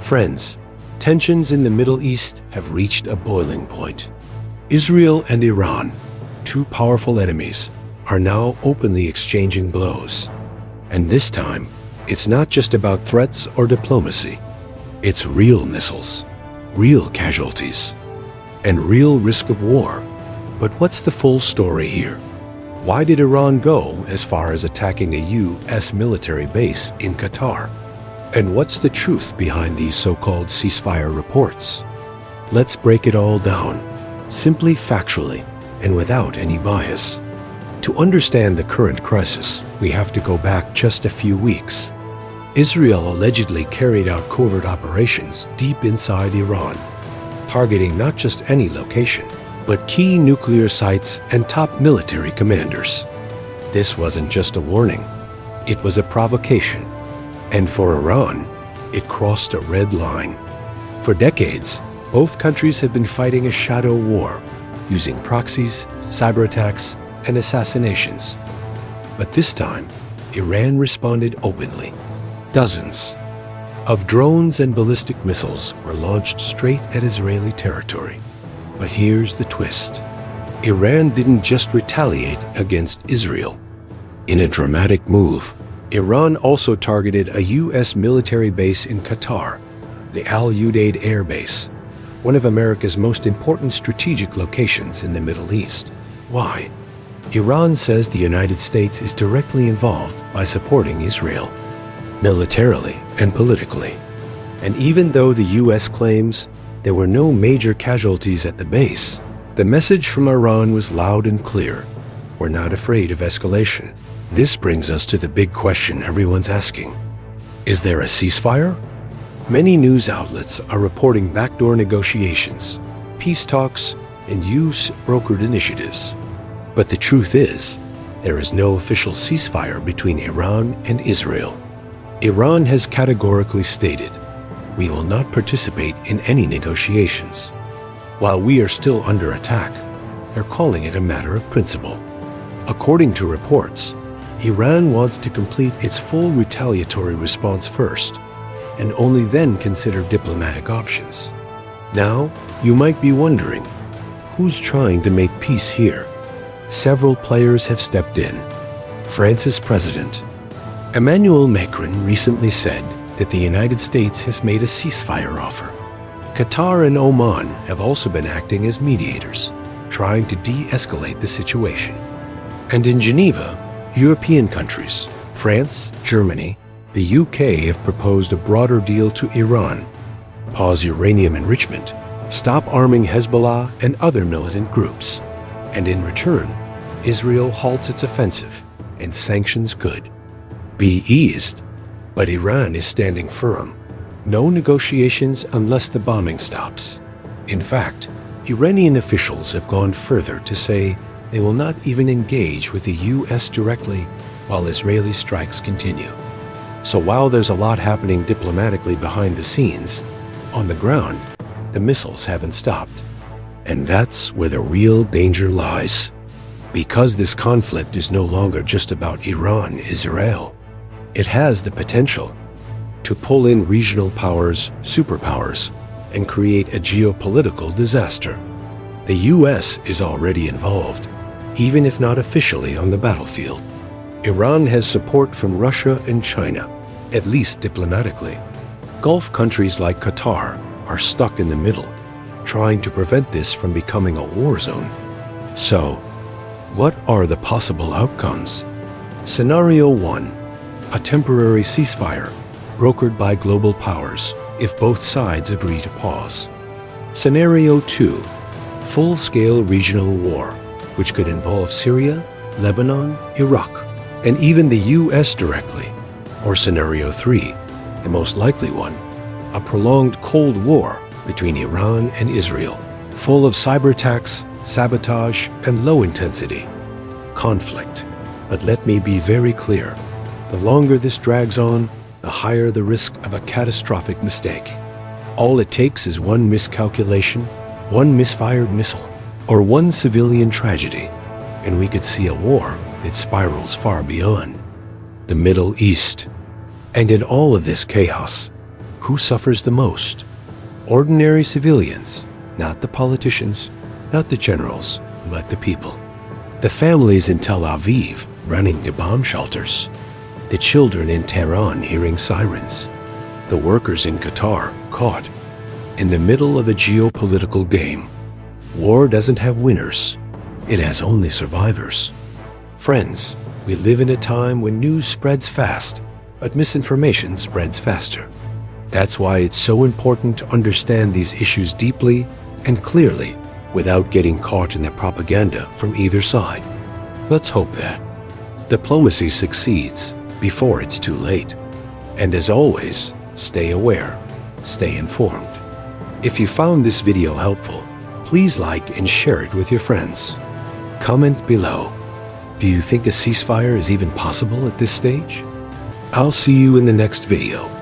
Friends, tensions in the Middle East have reached a boiling point. Israel and Iran, two powerful enemies, are now openly exchanging blows. And this time, it's not just about threats or diplomacy. It's real missiles, real casualties, and real risk of war. But what's the full story here? Why did Iran go as far as attacking a U.S. military base in Qatar? And what's the truth behind these so-called ceasefire reports? Let's break it all down, simply factually and without any bias. To understand the current crisis, we have to go back just a few weeks. Israel allegedly carried out covert operations deep inside Iran, targeting not just any location, but key nuclear sites and top military commanders. This wasn't just a warning, it was a provocation. And for Iran, it crossed a red line. For decades, both countries have been fighting a shadow war, using proxies, cyber attacks, and assassinations. But this time, Iran responded openly. Dozens of drones and ballistic missiles were launched straight at Israeli territory. But here's the twist. Iran didn't just retaliate against Israel. In a dramatic move, Iran also targeted a U.S. military base in Qatar, the Al Udeid Air Base, one of America's most important strategic locations in the Middle East. Why? Iran says the United States is directly involved by supporting Israel, militarily and politically. And even though the U.S. claims there were no major casualties at the base, the message from Iran was loud and clear. We're not afraid of escalation. This brings us to the big question everyone's asking. Is there a ceasefire? Many news outlets are reporting backdoor negotiations, peace talks, and U.S.-brokered initiatives. But the truth is, there is no official ceasefire between Iran and Israel. Iran has categorically stated, we will not participate in any negotiations. While we are still under attack, they're calling it a matter of principle. According to reports, Iran wants to complete its full retaliatory response first, and only then consider diplomatic options. Now, you might be wondering, who's trying to make peace here? Several players have stepped in. France's president, Emmanuel Macron, recently said that the United States has made a ceasefire offer. Qatar and Oman have also been acting as mediators, trying to de-escalate the situation. And in Geneva, European countries, France, Germany, the UK have proposed a broader deal to Iran: pause uranium enrichment, stop arming Hezbollah and other militant groups, and in return, Israel halts its offensive and sanctions could be eased. But Iran is standing firm. No negotiations unless the bombing stops. In fact, Iranian officials have gone further to say they will not even engage with the U.S. directly while Israeli strikes continue. So while there's a lot happening diplomatically behind the scenes, on the ground, the missiles haven't stopped. And that's where the real danger lies. Because this conflict is no longer just about Iran-Israel, it has the potential to pull in regional powers, superpowers, and create a geopolitical disaster. The U.S. is already involved, even if not officially on the battlefield. Iran has support from Russia and China, at least diplomatically. Gulf countries like Qatar are stuck in the middle, trying to prevent this from becoming a war zone. So, what are the possible outcomes? Scenario 1. A temporary ceasefire, brokered by global powers, if both sides agree to pause. Scenario 2. Full-scale regional war, which could involve Syria, Lebanon, Iraq, and even the U.S. directly. Or Scenario 3, the most likely one, a prolonged Cold War between Iran and Israel, full of cyber attacks, sabotage, and low-intensity conflict. But let me be very clear. The longer this drags on, the higher the risk of a catastrophic mistake. All it takes is one miscalculation, one misfired missile, or one civilian tragedy, and we could see a war that spirals far beyond the Middle East. And in all of this chaos, Who suffers the most? Ordinary civilians, not the politicians, not the generals, but the people. The families in Tel Aviv running to bomb shelters. The children in Tehran hearing sirens. The workers in Qatar caught in the middle of a geopolitical game. War doesn't have winners. It has only survivors. Friends, we live in a time when news spreads fast, but misinformation spreads faster. That's why it's so important to understand these issues deeply and clearly without getting caught in the propaganda from either side. Let's hope that diplomacy succeeds before it's too late. And as always, stay aware, stay informed. If you found this video helpful, please like and share it with your friends. Comment below. Do you think a ceasefire is even possible at this stage? I'll see you in the next video.